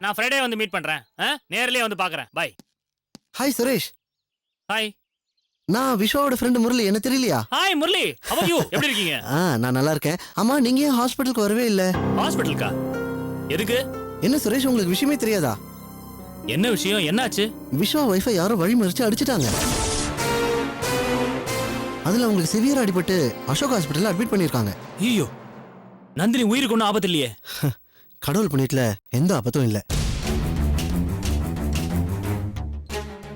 நான் ஃப்ரைடே வந்து மீட் பண்றேன். நேர்லயே வந்து பாக்குறேன். பை. ஹாய் சுரேஷ். ஹாய். நான் விஸ்வாவோட ஃப்ரெண்ட் முரளி. என்ன தெரியலையா? Hi Murali. How are you? எப்படி இருக்கீங்க? நான் நல்லா இருக்கேன். அம்மா நீங்க ஏன் ஹாஸ்பிட்டலுக்கு வரவே இல்ல? ஹாஸ்பிட்டலுக்கா? எதுக்கு? என்ன சுரேஷ் உங்களுக்கு விஷயமே தெரியாதா? என்ன விஷயம்? என்னாச்சு? விஸ்வா வைஃபை யாரோ வழிமறிச்சு அடிச்சிட்டாங்க. அதுல உங்களுக்கு சிவியரா அடிபட்டு அசோக் ஹாஸ்பிட்டல்ல அட்மிட் பண்ணிருக்காங்க. ஐயோ, நந்தினி உயிருக்கு ஒன்றும் ஆபத்து இல்லையே? கடவுள் பண்ணிட்டுல எந்த ஆபத்தும் இல்ல.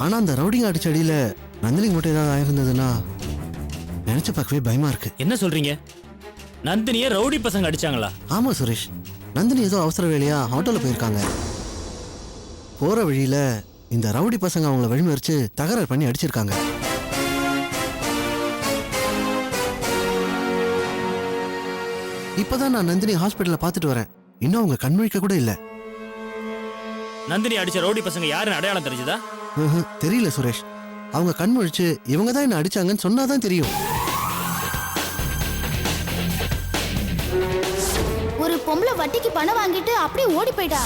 ஆனா அந்த ரவுடிங் அடிச்ச அடியில நந்தினிக்கு மட்டும் ஏதாவது ஆயிருந்ததுன்னா நினைச்சு பார்க்கவே பயமா இருக்கு. என்ன சொல்றீங்க? நந்தினிய ரவுடி பசங்க அடிச்சாங்களா? ஆமா சுரேஷ், நந்தினி ஏதோ அவசர வேலையா ஆட்டோல போயிருக்காங்க. போற வழியில இந்த ரவுடி பசங்க அவங்கள வழிமறிச்சு தகராறு பண்ணி அடிச்சிருக்காங்க. இப்பதான் நான் நந்தினி ஹாஸ்பிட்டல்ல பாத்துட்டு வரேன். இன்னும் அவங்க கண்முழிக்க கூட இல்ல. நந்தினி அடிச்ச ரவுடி பசங்க யாருன்னு அடையாளம் தெரிஞ்சதா? தெரியல சுரேஷ். அவங்க கண்முழிச்சு இவங்க தான் என்ன அடிச்சாங்கன்னு சொன்னாதான் தெரியும். ஒரு பொம்பளை வட்டிக்கு பணம் வாங்கிட்டு அப்படியே ஓடி போயிட்டா.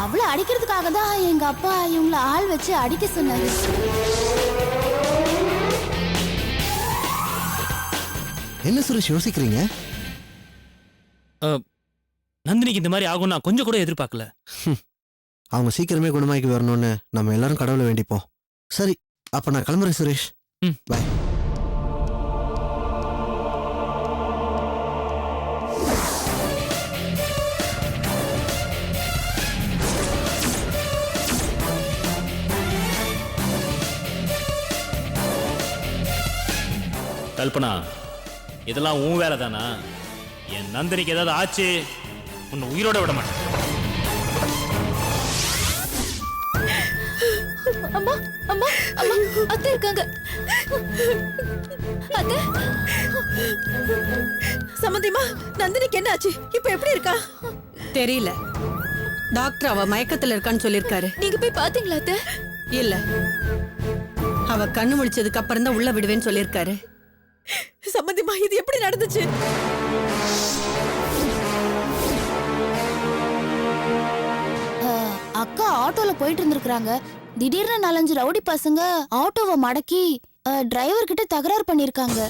அவளை அடிக்கிறதுக்காக தான் எங்க அப்பா இவங்கள ஆள் வச்சு அடிக்க சொன்னாரு. என்ன சுரேஷ் யோசிக்கிறீங்க? நந்தினிக்கு இந்த மாதிரி ஆகும் நான் கொஞ்சம் கூட எதிர்பார்க்கல. அவங்க சீக்கிரமே குணமாக்கி வரணும்னு நம்ம எல்லாரும் கடவுளை வேண்டிப்போம். சரி, அப்ப நான் கிளம்புறேன் சுரேஷ். பாய். கல்பனா, இதெல்லாம் உன் வேலை தானா? என் நந்தினிக்கு ஏதாவது ஆச்சு உன்னை உயிரோட விட மாட்டேன். அம்மா அம்மா அம்மா, அத்தை இருக்காங்க. அத்தை. சம்மந்திமா, நந்தினிக்கு என்ன ஆச்சு? இப்ப எப்படி இருக்கா? தெரியல. டாக்டர் அவ மயக்கத்துல இருக்கான்னு சொல்லிருக்காரு. நீங்க போய் பாத்தீங்களா அத்தை? இல்ல, அவ கண்ணு முழிச்சதுக்கு அப்புறம் தான் உள்ள விடுவேன்னு சொல்லிருக்காரு. சம்மந்திமா, இது எப்படி நடந்துச்சு? அக்கா ஆட்டோல போயிட்டு இருந்திருக்காங்க. திடீர்னு 4-5 ரவுடி பசங்க ஆட்டோவை மடக்கி டிரைவர் கிட்ட தகராறு பண்ணிருக்காங்க.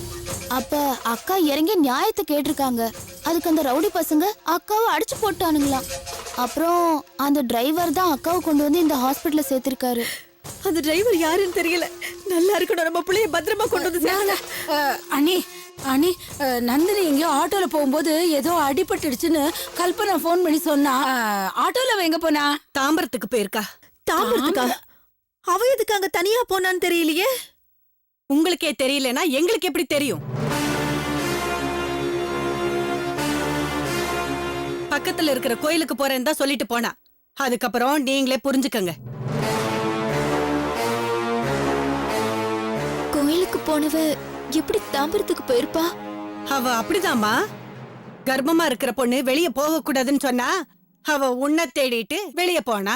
அப்ப அக்கா இறங்கி நியாயத்தை கேட்டிருக்காங்க. அதுக்கு அந்த ரவுடி பசங்க அக்காவை அடிச்சு போட்டானுங்களாம். அப்புறம் அந்த டிரைவர் தான் அக்காவை கொண்டு வந்து இந்த ஹாஸ்பிட்டல்ல சேர்த்திருக்காரு. அந்த டிரைவர் யாருன்னு தெரியல. நல்லா இருக்கணும், நம்ம பிள்ளைய பத்திரமா கொண்டு வந்து சேர்ங்க. அண்ணி அண்ணி, நந்தினி எங்கேயோ ஆட்டோல போகும்போது ஏதோ அடிபட்டுடுச்சுன்னு கல்பனா போன் பண்ணி சொன்னா. ஆட்டோல எங்க போனா? தாம்பரத்துக்கு போயிருக்கா. தாம்பரத்துக்கா? அவ எதுக்கு அங்க தனியா போனான்னு தெரியலையே. உங்களுக்கே தெரியலனா எங்களுக்கு எப்படி தெரியும்? பக்கத்துல இருக்கிற கோயிலுக்கு போறேன்னு தான் சொல்லிட்டு போனா. அதுக்கப்புறம் நீங்களே புரிஞ்சுக்கங்க. கோயிலுக்கு போனவ எப்படி தாம்பரத்துக்கு போயிருப்பா? அவ அப்படிதாம்மா. கர்ப்பமா இருக்கிற பொண்ணு வெளிய போக கூடாதுன்னு சொன்னா அவ உன்னை தேடிட்டு வெளிய போனா.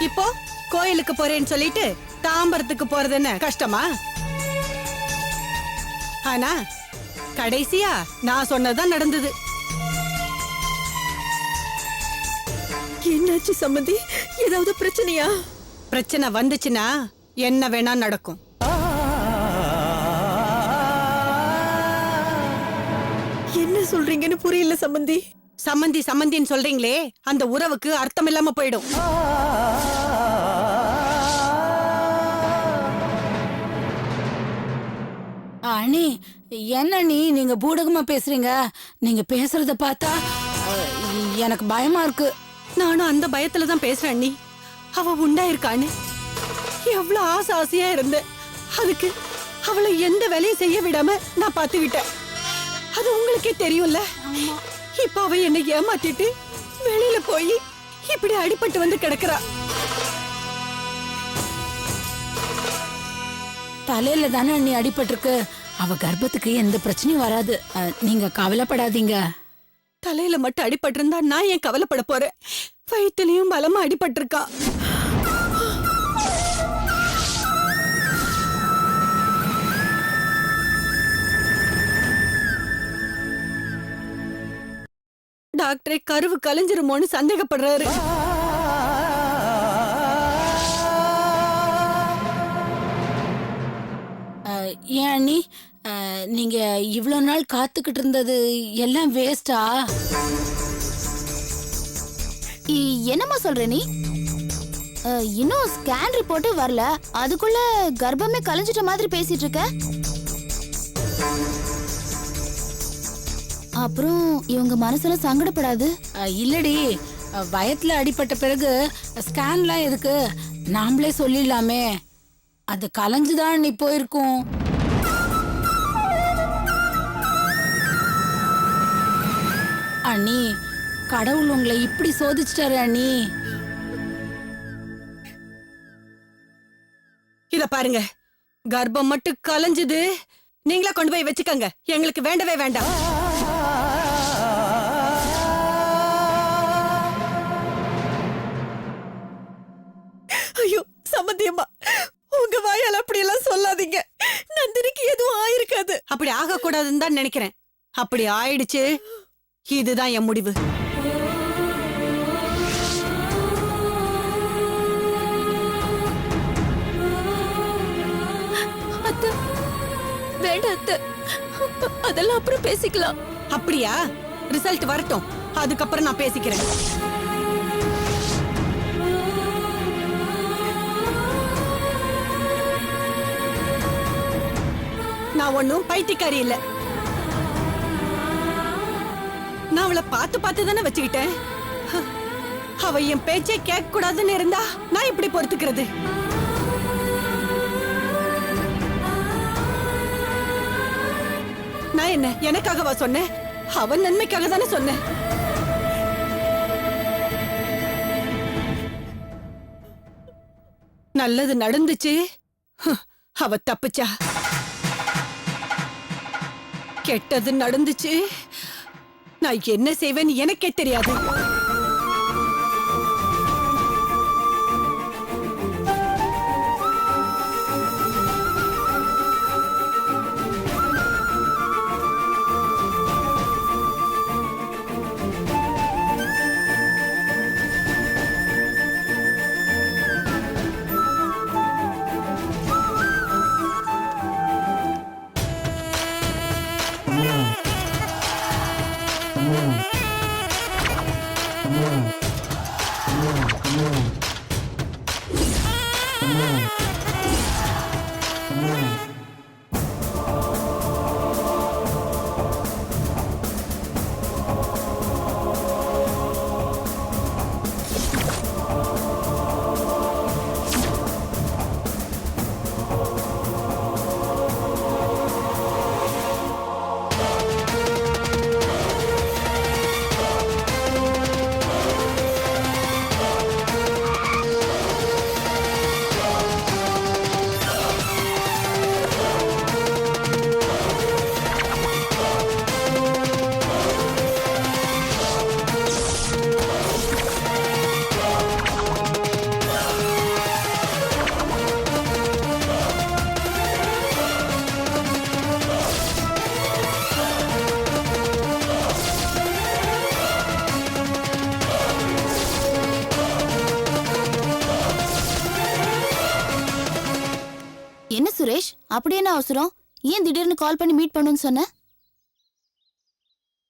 இப்போ கோயிலுக்கு போறேன்னு சொல்லிட்டு தாம்பரத்துக்கு போறது என்ன கஷ்டமா? ஆனா கடைசியா நான் சொன்னதான் நடந்தது. என்னாச்சு சம்மந்தி? ஏதாவது பிரச்சனையா? பிரச்சனை வந்துச்சுன்னா என்ன வேணா நடக்கும். என்ன சொல்றீங்கன்னு புரியல சம்மந்தி. சம்மந்தி சம்மந்தின்னு சொல்றீங்களே, அந்த உறவுக்கு அர்த்தம் இல்லாம போயிடும். அண்ணி, என்ன நீங்க பூடகமா பேசுறீங்க? நீங்க பேசுறத பார்த்தா எனக்கு பயமா இருக்கு. நானும் அந்த பயத்துல தான் பேசுறேன் அண்ணி. அவ உண்டாயிருக்கான்னு எவ்வளவு ஆசையா இருந்தேன். அதுக்கு அவளை எந்த வேலையும் செய்ய விடாம நான் பாத்துக்கிட்டேன். அது உங்களுக்கே தெரியும்ல. இப்ப அவ என்னை ஏமாத்திட்டு வெளியில போய் இப்படி அடிபட்டு வந்து கிடக்குறா. தலையில தானே அண்ணி அடிபட்டிருக்கு. அவ கர்ப்பத்துக்கு எந்த பிரச்சனையும் வராது. நீங்க கவலைப்படாதீங்க. தலையில மட்டும் அடிபட்டு இருந்தா நான் ஏன் கவலைப்பட போறேன்? வயிற்றுலயும் பலமா அடிபட்டிருக்கா. டாக்டரே கருவு கலைஞ்சிருமோன்னு சந்தேகப்படுறாரு. ஏன் அண்ணி, நீங்க இவ்வளவு நாள் காத்துக்கிட்டு இருந்தது எல்லாம் வேஸ்டா? என்னம்மா சொல்ற நீ? இன்னும் ஸ்கேன் ரிப்போர்ட்டே வரல, அதுக்குள்ள கர்ப்பமே கலைஞ்சிட்ட மாதிரி பேசிட்டு இருக்க. அப்புறம் இவங்க மனசுல சங்கடப்படாது? இல்லடி, வயத்துல அடிபட்ட பிறகு ஸ்கேன்லாம் எதுக்கு, நாமளே சொல்லிடலாமே. அது கலைஞ்சுதான் நீ போயிருக்கும். அண்ணி, கடவுள் உங்களை இப்படி சோதிச்சிட்டாரு அண்ணி. இத பாருங்க, கர்ப்பம் மட்டும் கலைஞ்சது நீங்களா கொண்டு போய் வச்சுக்கங்க, எங்களுக்கு வேண்டவே வேண்டாம். ஐயோ சம்மந்தியம்மா, உங்க வாயால அப்படி எல்லாம் சொல்லாதீங்க. நந்தினிக்கு எதுவும் ஆயிருக்காது. அப்படி ஆக கூடாதுன்னு தான் நினைக்கிறேன். அப்படி ஆயிடுச்சு, இதுதான் என் முடிவு. அத்தை, வேண்டாம் அத்தை, அதெல்லாம் அப்புறம் பேசிக்கலாம். அப்படியா? ரிசல்ட் வரட்டும், அதுக்கப்புறம் நான் பேசிக்கிறேன். நான் ஒன்னும் பைத்தியக்காரி இல்ல. நான் அவளை பார்த்து பார்த்து தானே வச்சுக்கிட்டேன். அவ என் பேச்சை கேட்க கூடாதுன்னு இருந்தா நான் இப்படி பொறுத்துக்கிறது. நான் என்ன எனக்காகவா சொன்னேன்? அவன் நன்மைக்காக தானே சொன்னேன். நல்லது நடந்துச்சு, அவ தப்பிச்சா. கெட்டது நடந்துச்சு, நான் என்ன செய்வேன்னு எனக்கே தெரியாது. என்ன சுரேஷ், அப்படி என்ன அவசரம்? ஏன் திடீர்னு கால் பண்ணி மீட் பண்ணுன்னு சொன்ன?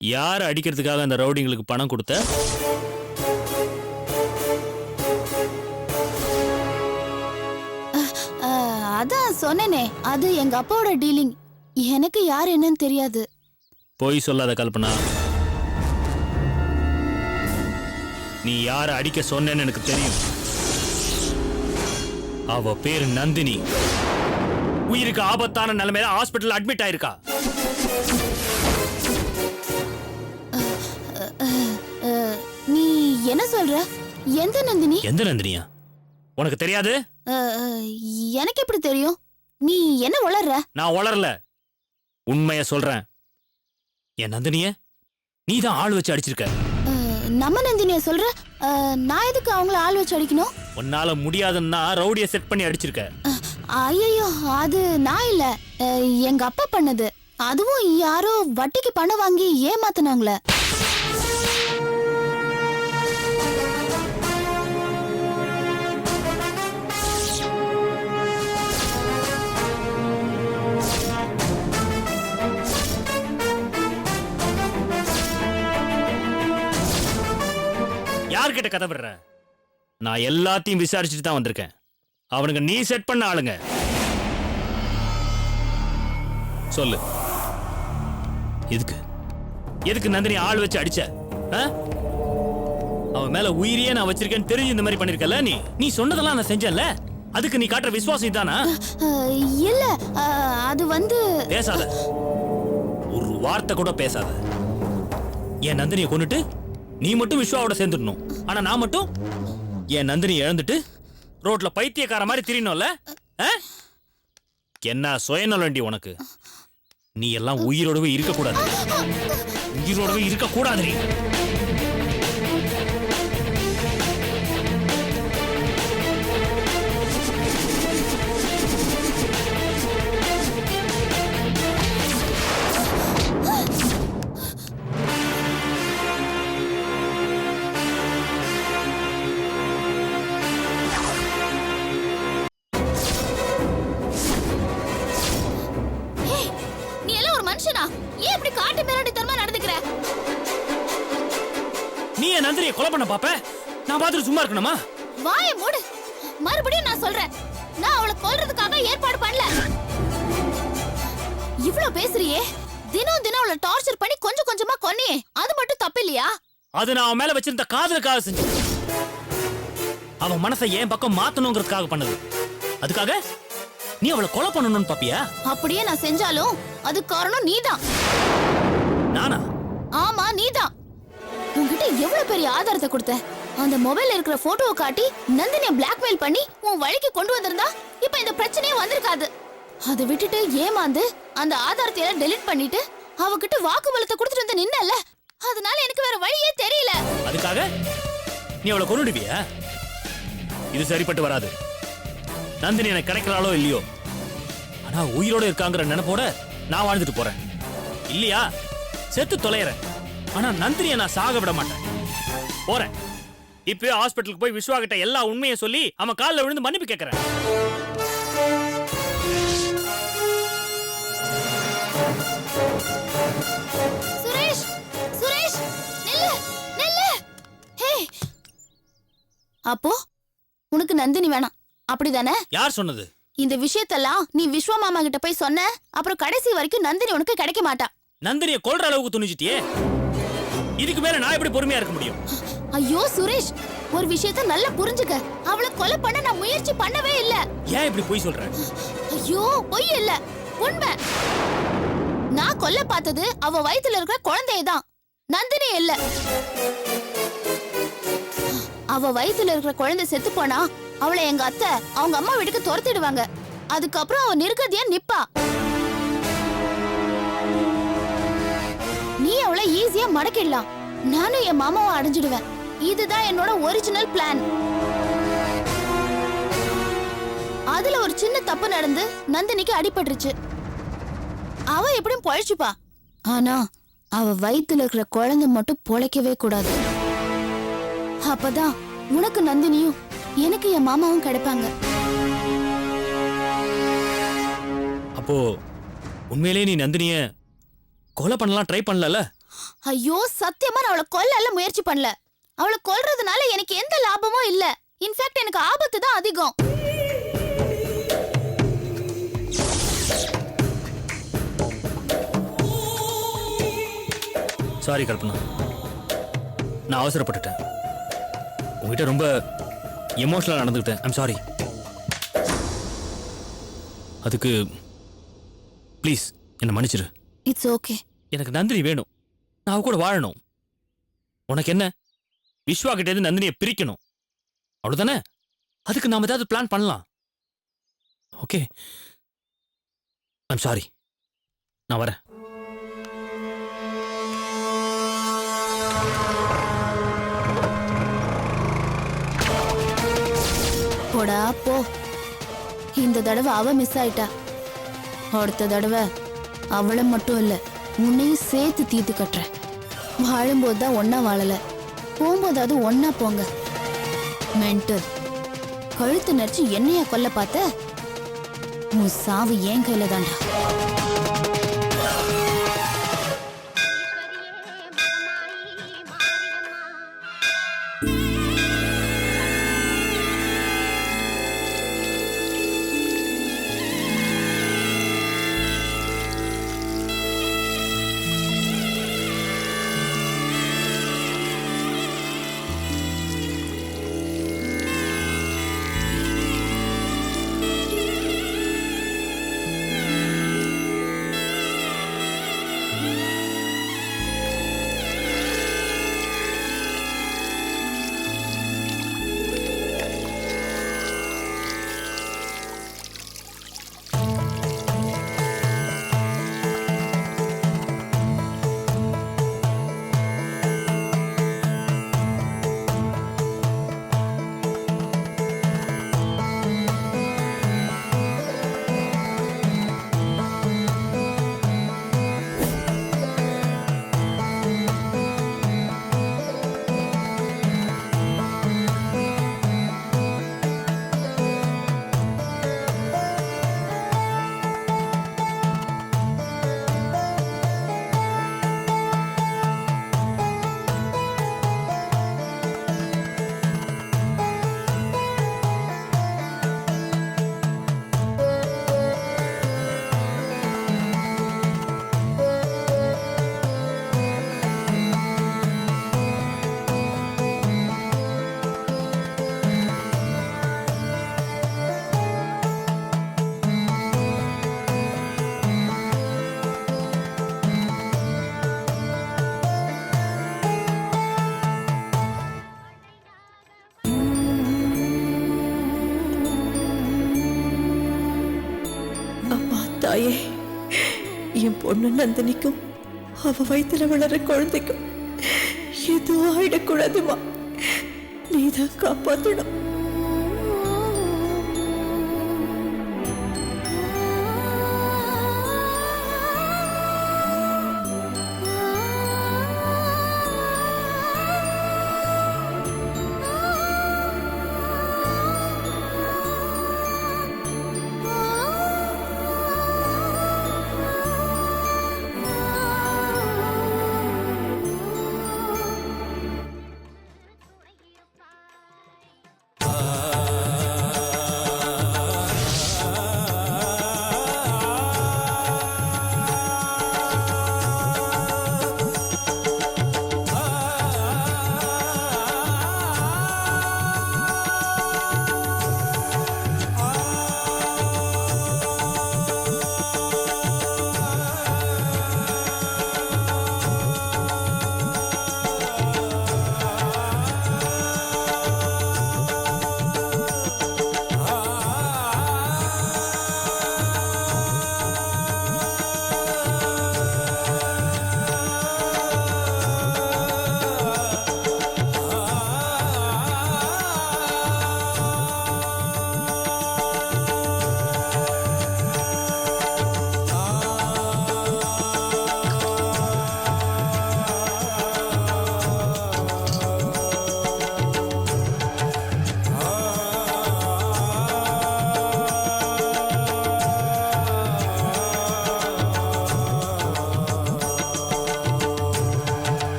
யார் அடிக்கிறதுக்காக அந்த ரவுடிங்களுக்கு பணம் கொடுத்த? அதான் சொன்னேனே, அது எங்க அப்பாவோட டீலிங். எனக்கு யார் என்னன்னு தெரியாது. போய் சொல்லாத கல்பனா. நீ யார அடிக்க சொன்னேன்னு எனக்கு தெரியும். அவ பேரு நந்தினி. உயிருக்கு ஆபத்தான நிலைமையில ஹாஸ்பிட்டல் அட்மிட் ஆயிருக்கா. நீ என்ன சொல்ற? எந்த நந்தினி? எந்த நந்தினியா? உனக்கு தெரியாது? எனக்கு எப்படி தெரியும்? நீ என்ன உளர்ற? நான் உளரல, உண்மைய சொல்றேன். என் நந்தினிய நீ தான் ஆள் வச்சு அடிச்சிருக்க. நம்ம நந்தினிய சொல்ற? நான் எதுக்கு அவங்கள ஆள் வச்சு அடிக்கணும்? உன்னால முடியாதுன்னா ரவுடிய செட் பண்ணி அடிச்சிருக்க. ஐயோ, அது நான் இல்ல, எங்க அப்பா பண்ணது. அதுவும் யாரோ வட்டிக்கு பணம் வாங்கி ஏமாத்தினாங்களே. யார்கிட்ட கதை விடுற? நான் எல்லாத்தையும் விசாரிச்சுட்டு தான் வந்திருக்கேன். அவனுங்க நீ செட் பண்ண ஆளுங்க. சொல்லு, எதுக்கு எதுக்கு நந்தினி ஆள் வச்சு அடிச்ச? அவன் மேல உயிரியே நான் வச்சிருக்கேன்னு தெரிஞ்சு இந்த மாதிரி பண்ணிருக்கல. நீ சொன்னதெல்லாம் நான் செஞ்சேன்ல, அதுக்கு நீ காட்டுற விசுவாசம் இதானா? இல்ல அது வந்து பேசாத, ஒரு வார்த்தை கூட பேசாத. என் நந்தினியை கொன்னுட்டு நீ மட்டும் விஸ்வாவோட சேர்ந்துடணும். ஆனா நான் மட்டும் என் நந்தினி இழந்துட்டு ரோட்ல பைத்தியக்கார மாதிரி திரியணும்ல? என்ன சுயநலண்டி உனக்கு? நீ எல்லாம் உயிரோடவே இருக்கக்கூடாது, உயிரோடவே இருக்கக்கூடாது. நீ என் நந்தினியை கொலை பண்ண பாப்ப, நான் பார்த்துட்டு சும்மா இருக்கணுமா? வாயை மூடு. மறுபடியும் நான் சொல்றேன், நான் அவளை கொல்றதுக்காக ஏற்பாடு பண்ணல. இவ்ளோ பேசுறியே, தினம் தினம் அவளை டார்ச்சர் பண்ணி கொஞ்சம் கொஞ்சமா கொன்னியே, அது மட்டும் தப்பு இல்லையா? அது நான் அவன் மேல வச்சிருந்த காதலுக்காக செஞ்சேன். அவன் மனசை என் பக்கம் மாத்தணுங்கிறதுக்காக பண்ணது. அதுக்காக நீ அவளை கொலை பண்ணணும்னு பாப்பியா? அப்படியே நான் செஞ்சாலும் அது காரணம் நீதான். நானா? ஆமா, நீதான். உன்கிட்ட எவ்வளவு பெரிய ஆதாரத்தை கொடுத்த. அந்த மொபைல்ல இருக்கிற போட்டோவை காட்டி நந்தினியை பிளாக்மெயில் பண்ணி உன் வழிக்கு கொண்டு வந்திருந்தா இப்ப இந்த பிரச்சனையே வந்திருக்காது. அதை விட்டுட்டு ஏமாந்து அந்த ஆதாரத்தை எல்லாம் டெலீட் பண்ணிட்டு அவகிட்ட வாக்குமூலத்தை கொடுத்துட்டு வந்து நின்னல. அதனால எனக்கு வேற வழியே தெரியல. அதுக்காக நீ அவளை கொன்னுடுவியா? இது சரிப்பட்டு வராது. நந்தினி எனக்கு கிடைக்கிறாளோ இல்லையோ, ஆனா உயிரோட இருக்காங்கிற நினைப்போட நான் வாழ்ந்துட்டு போறேன். இல்லையா செத்து தொலைறேன். ஆனா நந்தினியை நான் சாக விட மாட்டேன். போறேன். இப்பவே ஹாஸ்பிட்டலுக்கு போய் விஸ்வா கிட்ட எல்லா உண்மையை சொல்லி அவன் காலில் விழுந்து மன்னிப்பு கேட்கிறேன். சுரேஷ், சுரேஷ், நில்லு, நில்லு. ஹே, அப்போ உனக்கு நந்தினி வேணாம், அப்படிதானே? யார் சொன்னது? இந்த விஷயத்தெல்லாம் நீ விஸ்வா மாமா கிட்ட போய் சொன்ன, அப்புறம் கடைசி வரைக்கும் நந்தினி உனக்கு கிடைக்க மாட்டா. நந்தினியை கொல்ற அளவுக்கு துணிச்சிட்டியே, இதுக்கு மேல நான் எப்படி பொறுமையா இருக்க முடியும்? ஐயோ சுரேஷ், ஒரு விஷயத்தை நல்லா புரிஞ்சுக்க. அவளை கொலை பண்ண நான் முயற்சி பண்ணவே இல்ல. ஏன் இப்படி பொய் சொல்ற? ஐயோ, பொய் இல்ல, உண்மை. நான் கொல்ல பார்த்தது அவ வயித்துல இருக்கிற குழந்தையதான், நந்தினி இல்ல. அவ வயித்துல இருக்கிற குழந்தை செத்து போனா அவளை எங்க அத்தை அவங்க அம்மா வீட்டுக்கு துரத்திடுவாங்க. அதுக்கப்புறம் அவ நிர்கதியா நிப்பா. நீ அவளை ஈஸியா மடக்கிடலாம். நானும் என் மாமாவை அடைஞ்சிடுவேன். இதுதான் என்னோட ஒரிஜினல் பிளான். அதுல ஒரு சின்ன தப்பு நடந்து நந்தினிக்கு அடிபட்டுருச்சு. அவ எப்படியும் பொழைச்சுப்பா. ஆனா அவ வயித்துல இருக்கிற குழந்தை மட்டும் பொழைக்கவே கூடாது. அப்பதான் உனக்கு நந்தினியும் எனக்கு என் மாமாவும் கிடைப்பாங்க. அப்போ உண்மையிலேயே நீ நந்தினிய கொலை பண்ணலாம் ட்ரை பண்ணல? ஐயோ, சத்தியமா நான் அவளை கொல்ல முயற்சி பண்ணல. அவளை கொல்றதுனால எனக்கு எந்த லாபமும் இல்ல. இன்ஃபேக்ட் எனக்கு ஆபத்து தான் அதிகம். சாரி கல்பனா, நான் அவசரப்பட்டுட்டேன். உங்ககிட்ட ரொம்ப எமோஷனலா நடந்துக்கிட்டேன். I'm sorry. அதுக்கு ப்ளீஸ் என்ன மன்னிச்சிரு. It's okay. எனக்கு நந்தினி வேணும். நான் அவ கூட வாழணும். உனக்கு என்ன, விஸ்வா கிட்ட இருந்து நந்தினியை பிரிக்கணும், அவ்வளவுதானே? அதுக்கு நாம ஏதாவது பிளான் பண்ணலாம். Okay, I'm sorry. நான் வரேன். போடா போ. இந்த தடவை அவ மிஸ் ஆயிட்டா. அடுத்த தடவை அவளை மட்டும் இல்ல, உன்னையும் சேர்த்து தீர்த்து கட்டுறேன். வாழும்போது தான் ஒன்னா வாழல, போகும்போதாவது ஒன்னா போங்க. மென்டல். கழுத்து நடிச்சு என்னையா கொல்ல பார்த்த? உன் சாவு என் கையில தான்டா. அம்மா தாயே, என் பொண்ணு நந்தினிக்கும் அவ வயித்துல வளர குழந்தைக்கும் எதுவும் ஆயிடக்கூடாதுமா. நீதான் காப்பாத்தணும்.